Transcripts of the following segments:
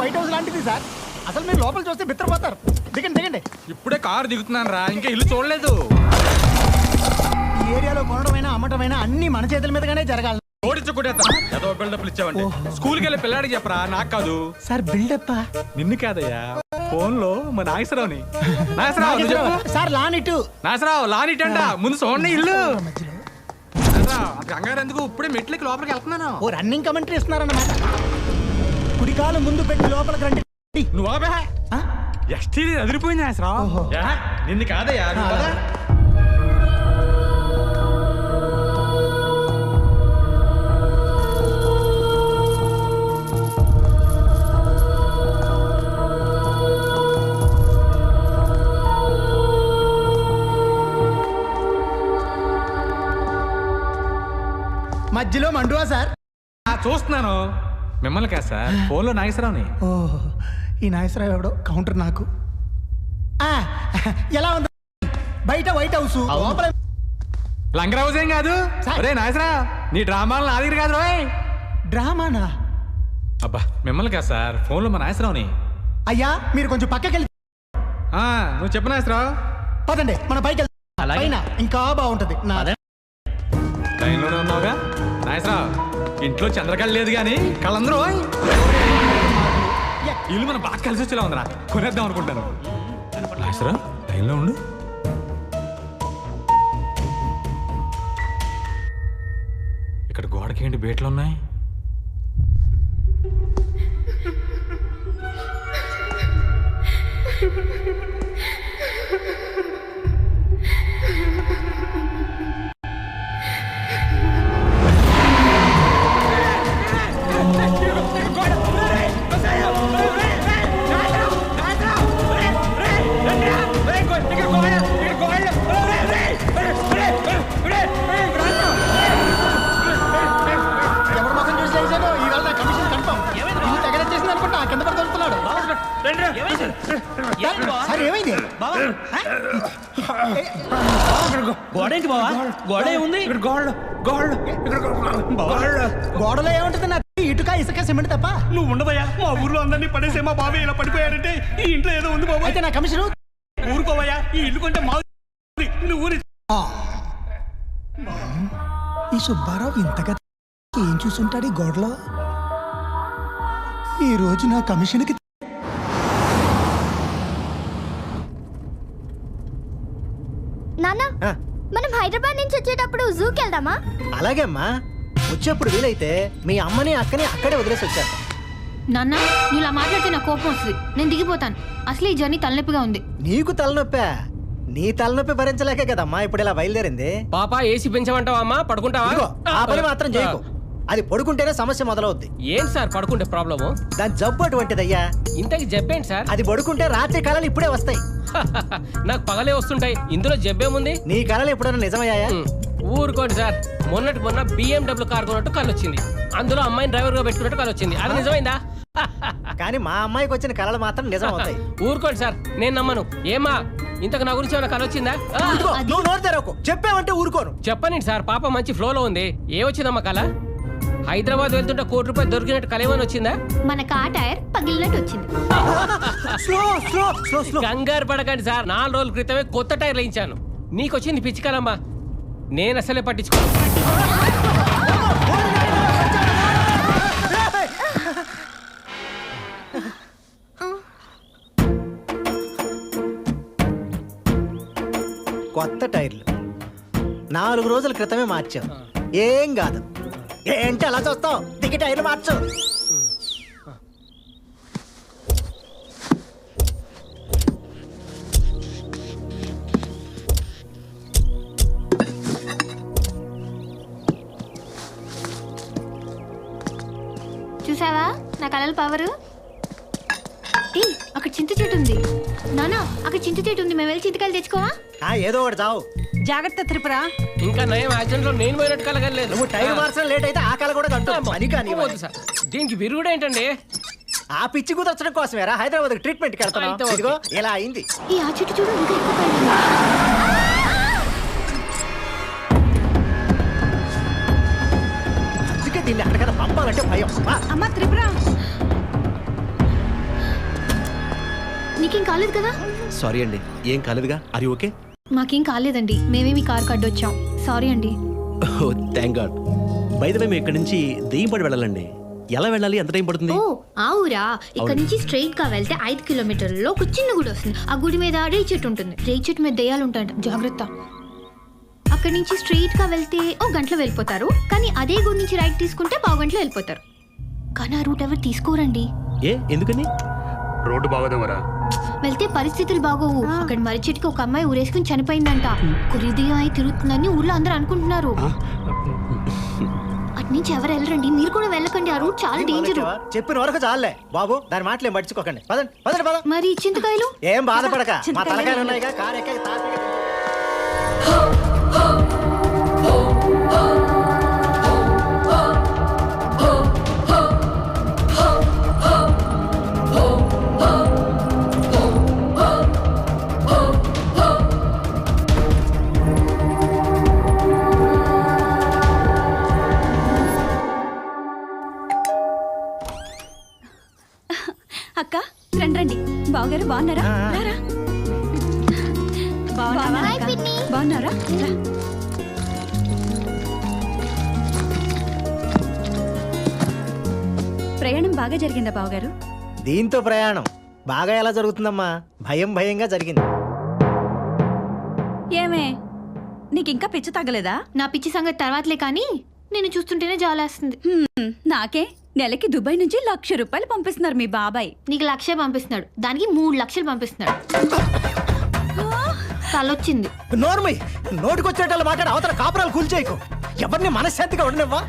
White house లాంటిది sir. అసలు మీరు లోపల చూస్తే బిత్తరపోతారు. దిగండి దిగండి. ఇప్పుడే కారు దిగుతున్నాను రా, ఇంకా ఇల్లు చూడలేదు. ఈ ఏరియాలో కొనడమైనా అమ్మటమైనా అన్ని మన చేతుల మీదగానే జరగాలి. ఏదో బిల్డప్లు ఇచ్చావంటే స్కూల్కి వెళ్ళి పిల్లాడికి చెప్పరా, నాకు కాదు. సార్ బిల్డప్ నిన్ను కాదయ్యా, ఫోన్ లో మా నాగేశ్వరరావుని. నాగేశ్వరరావు సార్ లానిటు నాగేశ్వరరావు లానిట్ అంట. ముందు చూడండి ఇల్లు. కంగారు ఎందుకు, ఇప్పుడే మెట్లకి లోపలికి వెళ్తున్నాను. ఓ రన్నింగ్ కమెంటరీ ఇస్తున్నారన్నమాట. కుడికాలు ముందు పెట్టి లోపలికి రండి. నువ్వు ఎస్టీ అదిరిపోయింది నాగేశ్వరరావు. నిన్ను కాదయ్యా. మధ్యలో మండువా సార్? చూస్తున్నాను. మిమ్మల్ని కాదు సార్, ఫోన్ లో నాగేశ్వరరావుని. ఓ ఈ నాగేశ్వరరావు ఎవడో కౌంటర్ నాకు. ఎలా ఉంది బయట వైట్ హౌస్? లోపల లంగర్ హౌస్ ఏం కాదు. అరే నాగేశ్వరరావు, నీ డ్రామాలు నా దగ్గర కాదు రోయ్. డ్రామానా? అబ్బా మిమ్మల్ని కాదు సార్, ఫోన్ లో మా నాగేశ్వరరావుని. అయ్యా మీరు కొంచెం పక్కకి వెళ్ళి నువ్వు చెప్పు నాగేశ్వరరావు. పదండి మన పైకి వెళ్తాం. పైన ఇంకా బాగుంటది. ట్రైన్లోనే ఉన్నావుగా నాగేశ్వరరావు. ఇంట్లో చంద్రకళ లేదు కానీ కళ్ళందరూ ఇల్లు మనం బాగా కలిసి వచ్చేలా ఉందిరా, కొనేద్దాం అనుకుంటాను. నాగేశ్వరరావు లైన్లో ఉండు. ఇక్కడ గోడకి ఏంటి బేట్లు ఉన్నాయి? గోడలో ఏముంటుంది? ఇటుక ఇసుక సిమెంట్ తప్ప. నువ్వు ఉండవయ్యా, మా ఊర్లో అందరినీ పడేసే మా బాబాయ్ ఇలా పడిపోయాడంటే ఈ ఇంట్లో ఏదో ఉంది బాబు. అయితే నా కమిషను ఊరుకోవయ్యా, ఈ ఇల్లు కొంటే మా నువ్వు ఈ సుబ్బారావు ఇంతగా ఏం చూసుంటాడు ఈ గోడలో? ఈ రోజు నా కమిషన్కి నాన్న మనం హైదరాబాద్ నుంచి వచ్చేటప్పుడు జూకి వెళ్దామా? అలాగే అమ్మా, వచ్చేప్పుడు వీలైతే మీ అమ్మని అక్కని అక్కడే వదిలేసి వచ్చాను. నాన్న నువ్వు ఇలా మాట్లాడితే నాకు కోపం వస్తుంది. నేను దిగిపోతాను. అసలు ఈ జర్నీ తలనొప్పిగా ఉంది. నీకు తలనొప్పా? నీ తలనొప్పి భరించలేకే కదమ్మా ఇప్పుడు ఇలా బయలుదేరింది. పాప ఏసీ పెంచమంటావా అమ్మా? పడుకుంటావా? ఆ పని మాత్రం చేయకు. అది పడుకుంటేనే సమస్య మొదలవుద్ది. ఏంటి సార్ పడుకుంటే ప్రాబ్లము? దాని జబ్బు అటువంటిదయ్యా. ఇంతకి జబ్బేంటి సార్? అది పడుకుంటే రాత్రి కళలు ఇప్పుడే వస్తాయి. నాకు పగలే వస్తుంటాయి, ఇందులో జబ్బేముంది? నీ కళలు ఎప్పుడైనా నిజమయ్యాయా? ఊరుకోండి సార్, మొన్న BMW కార్ కొన్నట్టు కళ్ళు వచ్చింది. అందులో అమ్మాయిని డ్రైవర్ గా పెట్టుకున్నట్టు కళ్ళు వచ్చింది. అది నిజమైందా? కానీ మా అమ్మాయికి వచ్చిన కళలు మాత్రం నిజం అవుతాయి. ఊరుకోండి సార్, నేను నమ్మను. ఏమా ఇంతకు నా గురించి ఏమైనా కళ వచ్చిందా? నువ్వు నోరు తెరకు, చెప్పావంటే ఊరుకోను. చెప్పనండి సార్, పాప మంచి ఫ్లోలో ఉంది. ఏ వచ్చిందమ్మా కళ? హైదరాబాద్ వెళ్తుంటే ₹1 దొరికినట్టు కళ ఏమైనా వచ్చిందా? మన కార్ టైర్ పగిలినట్టు వచ్చింది. కంగారు పడకండి సార్, 4 రోజుల క్రితమే కొత్త టైర్ వేయించాను. నీకొచ్చింది పిచ్చి కలమ్మా, నేను అసలే పట్టించుకో. కొత్త టైర్లు 4 రోజుల క్రితమే మార్చావు. ఏం కాదు. ఏంటి అలా చూస్తావు? దిగి టైర్లు మార్చు. చూసావా నా కళల పవరు? అక్కడ చింత చెట్టు ఉంది. నానా అక్కడ చింత చెట్టు ఉంది, మేము వెళ్ళి చింతకాయలు తెచ్చుకోవా? ఏదో ఒకటి చావు. జాగ్రత్త త్రిపుర. ఇంకా నయం యాక్సిడెంట్ లో నేను పోయినట్టు కలగలేదు. నువ్వు టైర్ మార్చడం లేట్ అయితే ఆ కళ కూడా పని కానీ సార్. దీనికి విరుగుడు ఏంటండి? ఆ పిచ్చి కుదర్చడం కోసమేరా హైదరాబాద్ ట్రీట్మెంట్ కి వెళ్తాను. ఇదిగో ఇలా అయింది. ఈ ఆ చెట్టు చూడు, ఇంకా ఎక్కువ కాయలు. అందుకే దీన్ని అక్కడికన్నా పంపాలంటే భయం. అమ్మ త్రిపుర, మీకేం కాలేదు కదా? సారీ అండి, ఏం కాలేదుగా. అది ఓకే? మాకేం కాలేదండి, మేమే మీ కార్ కడ్డొచ్చాం. సారీ అండి. Oh thank god. By the way మేము ఇక్కడి నుంచి దెయ్యంపడి వెళ్ళాలండి. ఎలా వెళ్ళాలి? ఎంత టైం పడుతుంది? ఓ ఆ ఊరా? ఇక్కడ నుంచి స్ట్రైట్ గా వెళ్తే 5 కిలోమీటర్లలో ఒక చిన్న గుడి వస్తుంది. ఆ గుడి మీద రేగి చెట్టు ఉంటుంది. రేగి చెట్టు మీద దెయ్యాలు ఉంటాయంట, జాగ్రత్త. అక్కడి నుంచి స్ట్రైట్ గా వెళ్తే ఓ గంటలో వెళ్ళిపోతారు. కానీ అదే గుడి నుంచి రైట్ తీసుకుంటే పావు గంటలో వెళ్ళిపోతారు. కానీ ఆ రూట్ ఎవరు తీసుకోరండి. ఏ ఎందుకని? రోడ్డు బాగోదేమరా? వెళ్తే పరిస్థితులు బాగోవు. అక్కడ మర్రి చెట్టుకి ఒక అమ్మాయి ఊరేసుకుని చనిపోయిందంట. కురిదయం అయి తిరుగుతుందని ఊర్లో అందరూ అనుకుంటున్నారు. అటు నుంచి ఎవరు వెళ్ళరండి, మీరు కూడా వెళ్ళకండి. ఆ రూట్ చాలా డేంజర్. చెప్పిన వరకు చాలే బాబు, దాని మాటలేం పట్టించుకోకండి. పదండి పదండి పద. మరి చింతకాయలు? ఏం బాధపడక, మా తలకాయలు ఉన్నాయిగా. కారు ఎక్క తాపీగా. అక్క రండి. బావగారు బాగున్నారా? రారా. Hi, పిన్ని. బాగున్నారా? రా. ప్రయాణం బాగా జరిగిందా బావగారు? దీంతో ప్రయాణం బాగా ఎలా జరుగుతుందమ్మా? భయంగా జరిగింది. ఏమే నీకు ఇంకా పిచ్చి తగ్గలేదా? నా పిచ్చి సంగతి తర్వాతలే, కానీ నేను చూస్తుంటేనే జాలేస్తుంది. నాకే నెలకి దుబాయ్ నుంచి 1,00,000 రూపాయలు పంపిస్తున్నారు మీ బాబాయ్. నీకు 1,00,000 పంపిస్తున్నాడు, దానికి 3 లక్షలు పంపిస్తున్నాడు. తలొచ్చింది. నోర్మై, నోటికొచ్చేటట్లు మాట్లాడి అవతల కాపురాలు కూల్చేయకు. ఎవరిని మనశ్శాంతిగా ఉండనివ్వా.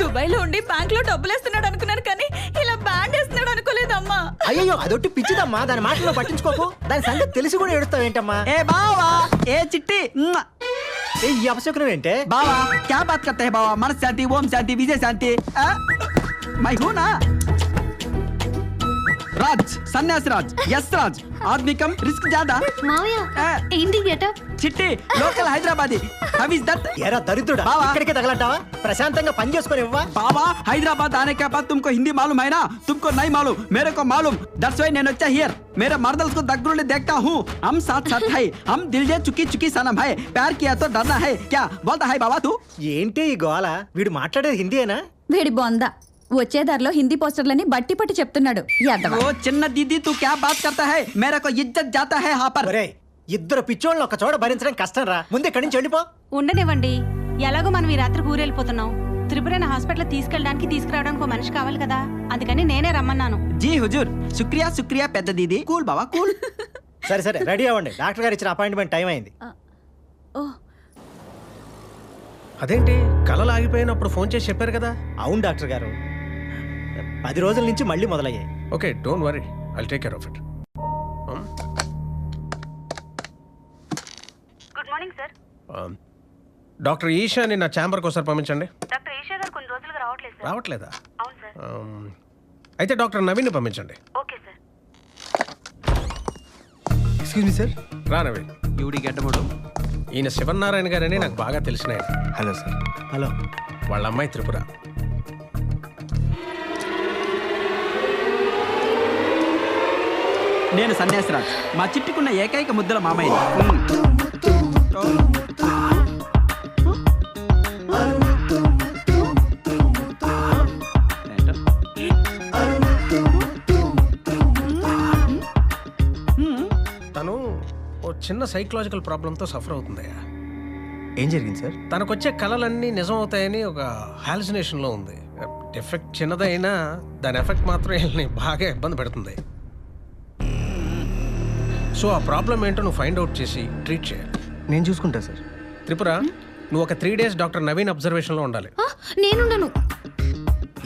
దుబాయ్ లో ఉండి బ్యాంక్ లో డబ్బులు వేస్తున్నాడు అనుకున్నాను, కానీ ఇలా బ్యాండ్ వేస్తున్నాడు అనుకోలేదమ్మా. అయ్యో అదొట్టి పిచ్చిదమ్మా, దాని మాటలో పట్టించుకోకు. దాని సంగతి తెలిసి కూడా ఏడుస్తావేంటమ్మా? ए बावा ए चिट्टी ఈ అపశకునం ఏంటే? बावा क्या बात करते हैं बावा? मन शांति, ओम शांति, विजय शांति. मैं हूं ना राज, सन्यास राज, यस राज. आदमी कम रिस्क ज्यादा. మావయ్య ఏంటి గెటప్? चिट्टी local Hyderabadi. How is that? ఎరా దరిద్రుడా, బావా. ఇక్కడికే తగలంటావా? ప్రశాంతంగా పని చేసుకొని ఇవ్వా. बाबा हैदराबाद आने के बाद तुमको हिंदी मालूम है ना? तुमको नहीं मालूम, मेरे को मालूम. दैट्स व्हाई నేను వచ్చా हियर. मेरे मर्दल को दगड़े देखता हूँ. हम साथ साथ है. हम दिल से चुकी चुकी सनम है. प्यार किया तो डरना है क्या? बोलता है बाबा तू. ఏంటి ఈ గోల? వీడు మాట్లాడేది హిందీయేనా? వీడి బొంద వచ్చే దారిలో హిందీ పోస్టర్లని బట్టి పట్టి చెప్తున్నాడు. ओ చిన్న दीदी तू क्या बात करता है? मेरे को इज्जत जाता है यहाँ पर. ఒరేయ్, ఇద్దరు పిచ్చోళ్ళని ఒక చోట భరించడం కష్టం రా. ముందు ఇక్కడి నుంచి వెళ్ళిపో. ఉండనివ్వండి. ఎలాగో మనం ఈ రాత్రి ఊరెళ్ళిపోతున్నాం. త్రిపురని హాస్పిటల్ తీసుకెళ్ళడానికి తీసుకురావడానికి ఒక మనిషి కావాలి కదా, అందుకని నేనే రమ్మన్నాను. जी हुजूर, शुक्रिया शुक्रिया పెద్ద दीदी. కూల్ బావా కూల్. సరే సరే, రెడీ అవ్వండి. డాక్టర్ గారు ఇచ్చిన అపాయింట్మెంట్ టైం అయింది. ఓ అదేంటి కళలు ఆగిపోయినప్పుడు ఫోన్ చేసి చెప్పారు కదా? అవును డాక్టర్ గారు, 10 రోజుల నుంచి మళ్ళీ మొదలయ్యాయి. Okay, don't worry, I'll take care of it. Good morning sir. Doctor Eshani నా ఛాంబర్కి ఒకసారి పంపించండి. డాక్టర్ ఈషా గారు కొన్ని రోజులుగా రావట్లేదు సార్. రావట్లేదా? అవును సార్. అయితే డాక్టర్ నవీన్ పంపించండి. Okay sir. Excuse me sir. రా నవీన్. యూడి గడ్డబోడు. ఈయన శివనారాయణ గారని నాకు బాగా తెలిసిన ఆయన. Hello sir. హలో. వాళ్ళ అమ్మాయి త్రిపుర. నేను సన్యాసిరాజ్, మా చిట్టుకున్న ఏకైక ముద్దుల మామయ్య. తను ఓ చిన్న సైకలాజికల్ ప్రాబ్లంతో సఫర్ అవుతుందయ్యా. ఏం జరిగింది సార్? తనకొచ్చే కళలన్నీ నిజం అవుతాయని ఒక హాలుసినేషన్లో ఉంది. ఎఫెక్ట్ చిన్నదైనా దాని ఎఫెక్ట్ మాత్రం వీళ్ళని బాగా ఇబ్బంది పెడుతుంది. సో ఆ ప్రాబ్లం ఏంటో నువ్వు ఫైండ్ అవుట్ చేసి ట్రీట్ చేయాలి. నేను చూసుకుంటా సార్. త్రిపుర, నువ్వు ఒక 3 days డాక్టర్ నవీన్ అబ్జర్వేషన్లో ఉండాలి. నేనుండను.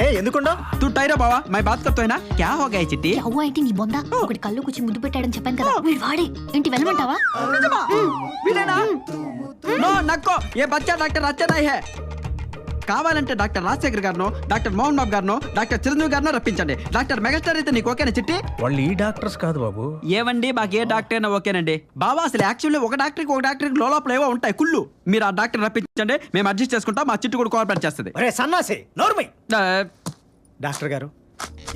ఏ ఎందుకుండా? तू टायरो बाबा, मैं बात करता है ना. क्या हो गया चिट्टी? అవ్వ ఏంటి నీ బొంద? ఒకటి కళ్ళు కూర్చి ముద్దు పెట్టాడని చెప్పాను కదా, వీడు వాడే. ఏంటి వెళ్ళమంటావా? విలేనా? नो नको, ये बच्चा डॉक्टर अच्छा नहीं है. కావాలంటే doctor Rajasekhar గారినో, doctor Mohan Babu గారినో, doctor Chiranjeevi గారినో రప్పించండి. Doctor megastar అయితే నీకు ఓకేనా చిట్టి? వాళ్ళు ఈ డాక్టర్స్ కాదు బాబు. ఏవండి, మాకు ఏ డాక్టర్ అయినా ఓకేనండి. బాబా అసలు యాక్చువల్లీ ఒక డాక్టర్కి లోపల ఏవో ఉంటాయి కుళ్ళు. మీరు ఆ డాక్టర్ రప్పించండి, మేము అడ్జస్ట్ చేసుకుంటాం. మా చిట్టు కూడా కోఆపరేట్ చేస్తుంది. ఒరే సన్నాసి, నోర్మై. డాక్టర్ గారు,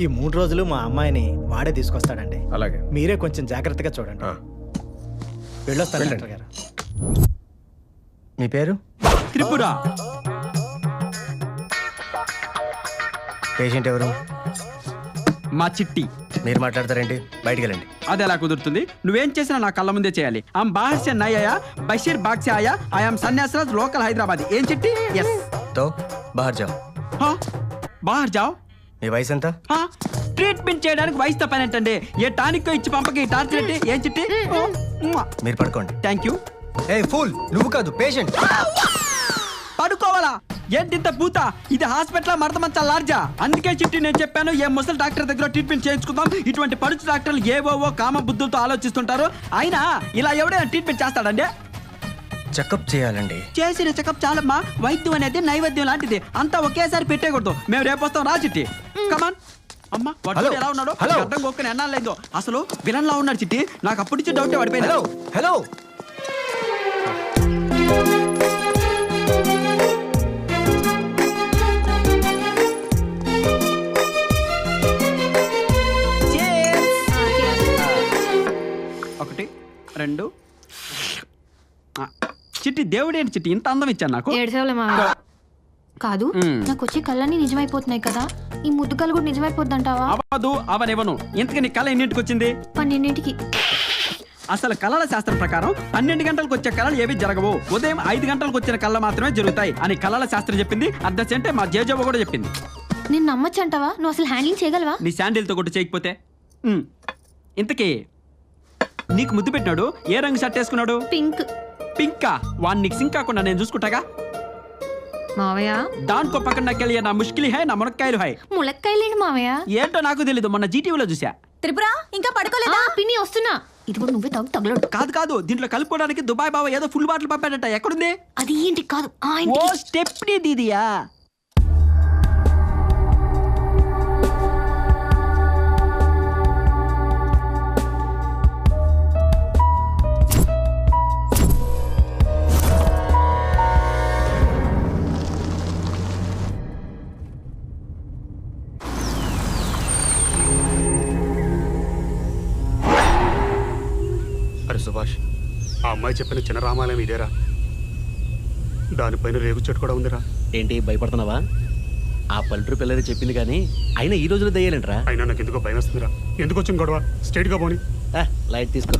ఈ 3 రోజులు మా అమ్మాయిని వాడే తీసుకొస్తాడండి. అలాగే. మీరే కొంచెం జాగ్రత్తగా చూడండి. వెళ్ళొస్తాను డాక్టర్ గారు. మీ పేరు? త్రిపుర. పేషెంట్ ఎవరు? మా చిట్టి. మీరు మాట్లాడతారేంటి? బయటికి వెళ్ళండి. అది ఎలా కుదురుతుంది? నువ్వేం చేసినా నా కళ్ళ ముందే చేయాలి. ఆమ్ బాహర్ సే నై ఆయా, బషీర్ బాగ్ సే ఆయా, ఐఎమ్ సన్యాసరాజ్, లోకల్ హైదరాబాద్. ఏం చిట్టి? ఎస్. తో బాహర్ జాओ. బాహర్ జాओ. మీ వయసు ఎంత? ట్రీట్మెంట్ చేయడానికి వయసుతో పని ఏంటండి? ఏ టానిక్ ఇచ్చి పంపకి టార్చర్ ఏంటి? ఏం చిట్టి? మీరు పడుకోండి. Thank you. ఏ ఫూల్, నువ్వు కాదు పేషెంట్. పడుకోవాలా? ఏంటింత పూత? ఇది హాస్పిటల్ మడత మంచా లార్జా? అందుకే చిట్టి నేను చెప్పాను, ఏ ముసలి డాక్టర్ దగ్గర ట్రీట్మెంట్ చేయించుకుందాం. ఇటువంటి పడుచు డాక్టర్లు ఏవోవో కామ బుద్ధులతో ఆలోచిస్తుంటారు. అయినా ఇలా ఎవడైనా ట్రీట్మెంట్ చేస్తాడండి? చెకప్ చేయాలండి. చేసిన చెకప్ చాలమ్మా. వైద్యం అనేది నైవేద్యం లాంటిది. అంతా ఒకేసారి పెట్టేకూడదు. మేము రేపు వస్తాం, రా చిట్టి. కమాన్. అమ్మా వాడు ఎలా ఉన్నాడు? అర్థం కొక్కని ఎన్నాళ్ళైందో. అసలు విలన్ లా ఉన్నాడు చిట్టి. నాకు అప్పటి నుంచి డౌటే పడిపోయింది. Hello hello. ఒకటి, రెండు. చిట్టి దేవుడేంటి చిట్టి ఇంత అందం ఇచ్చాను నాకు? ఏడ్చేవాళ్ళే మావయ్య. కాదు, నాకు వచ్చే కళ్ళన్నీ నిజమైపోతున్నాయి కదా, ఈ ముద్దు కళ్ళు కూడా నిజమైపోద్దంటావా? అవదు, అవనివ్వను. ఇంతకీ నీ కళ ఎన్నింటికి వచ్చింది? 12ంటికి. అసలు కళల శాస్త్రం ప్రకారం 12 గంటలకు వచ్చే కళలు ఏవి జరగవు. ఉదయం 5 గంటలకు వచ్చిన కళ మాత్రమే జరుగుతాయి అని కళల శాస్త్రం చెప్పింది. అద్దసంటే మా జేజవ్వ కూడా చెప్పింది. నేను నమ్మచ్చంటావా? నువ్వు అసలు హ్యాండ్లింగ్ చేయగలవా? నీ శాండిల్తో కొట్టు చేయకపోతే. ఇంతకీ నీకు ముద్దు పెట్టినాడు ఏ రంగు షర్ట్ వేసుకున్నాడు? పింక్. పింకా? వాడిని నీకు సింక్ కాకుండా నేను చూసుకుంటాగా. మావయ్య దానికో పక్కన నాకెళ్ళి నా ముష్కిలి హై, నా మునక్కాయలు హై. ములక్కాయలేండి మావయ్య. ఏంటో నాకు తెలీదు, మొన్న జీటీవీలో చూసా. త్రిపుర ఇంకా పడుకోలేదా? పిన్ని వస్తున్నా. ఇది కూడా నువ్వే తగలడు. కాదు, దీంట్లో కలుపుకోవడానికి దుబాయ్ బావ ఏదో ఫుల్ బాటిల్ పంపాడట. ఎక్కడుంది? అది ఏంటి కాదు, ఓ స్టెప్నీ దీదియా. అరే సుభాష్, ఆ అమ్మాయి చెప్పిన చిన్న రామాలయం ఇదేరా? దానిపైన రేగు చెట్టు కూడా ఉందిరా. ఏంటి భయపడుతున్నావా? ఆ పల్లెటూరు పిల్లలు చెప్పింది కానీ అయినా ఈ రోజులో దయ్యాలంటరా? అయినా నాకు ఎందుకో భయం వస్తుందిరా. ఎందుకు వచ్చింది గొడవ? స్ట్రైట్ గా పోని. లైట్ తీసుకో.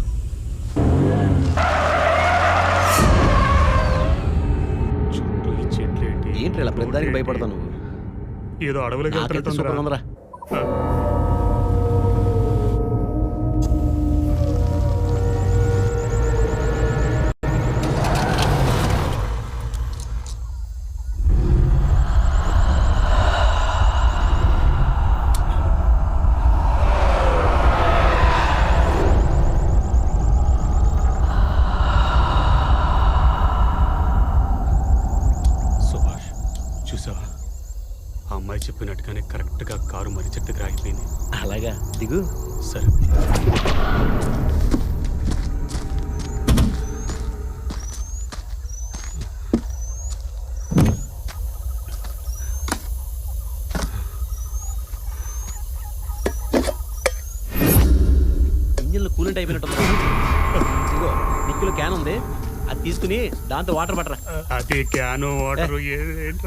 చుట్టూ ఈ చెట్లు ఏంటి ఇలా ప్రతిదానికి భయపడతావు నువ్వు? ఏదో అడవులకి సూపర్. సుభాష్ చూసావా? ఆ అమ్మాయి చెప్పినట్టుగానే కరెక్ట్ గా కారు మరి చెట్టుకు రాగిపోయింది. అలాగా, దిగు. సరే. ఇంజిన్లో కూలెంట్ అయిపోయినట్టు. ఇదిగో నిక్కులో క్యాన్ ఉంది, అది తీసుకుని దాంతో వాటర్ పట్టరా. అది క్యాను వాటర్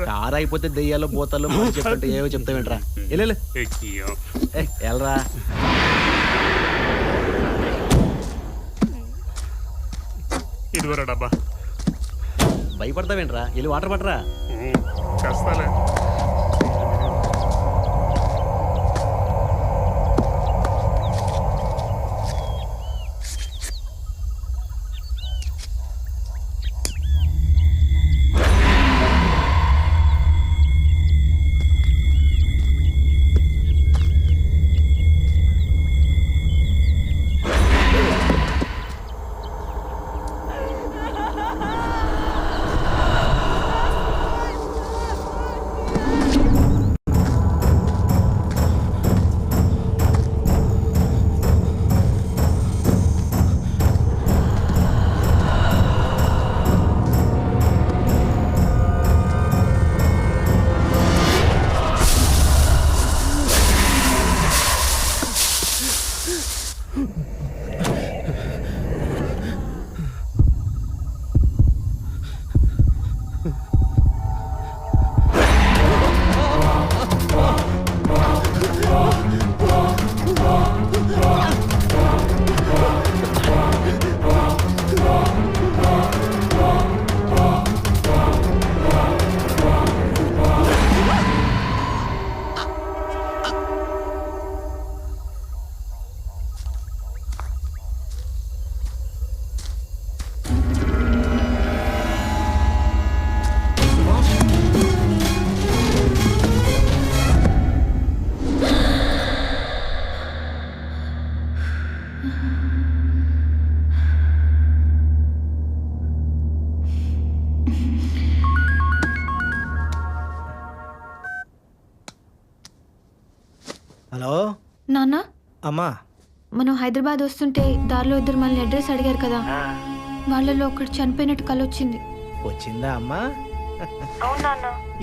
కారు అయిపోతే దెయ్యాలు పోతాలు చెప్తుంటే ఏవో చెప్తావేంట్రా? వెళ్ళరా. ఇదివరా డబ్బా. భయపడతావేంట్రా? వెళ్ళి వాటర్ పట్టరా. చేస్తాలే. నాన్న అమ్మా మనం హైదరాబాద్ వస్తుంటే దారిలో ఇద్దరు మనల్ని అడ్రస్ అడిగారు కదా, వాళ్ళలో ఒకటి చనిపోయినట్టు కలొచ్చింది. వచ్చిందా అమ్మా?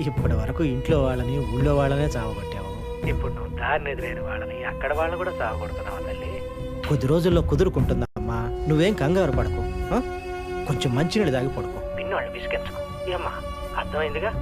ఇప్పటి వరకు ఇంట్లో వాళ్ళని ఊళ్ళో వాళ్ళనే చావగొట్టావు. ఇప్పుడు నువ్వు దారిని ఎదురైన వాళ్ళని అక్కడ వాళ్ళని కూడా చావగొడుతున్నావు తల్లి. కొద్ది రోజుల్లో కుదురుకుంటుందా అమ్మా, నువ్వేం కంగారు పడకు. కొంచెం మంచినీళ్ళు తాగి పడుకో, పిన్నోళ్ళు విసిగించుకో. ఏమ్మా అర్థమైందిగా?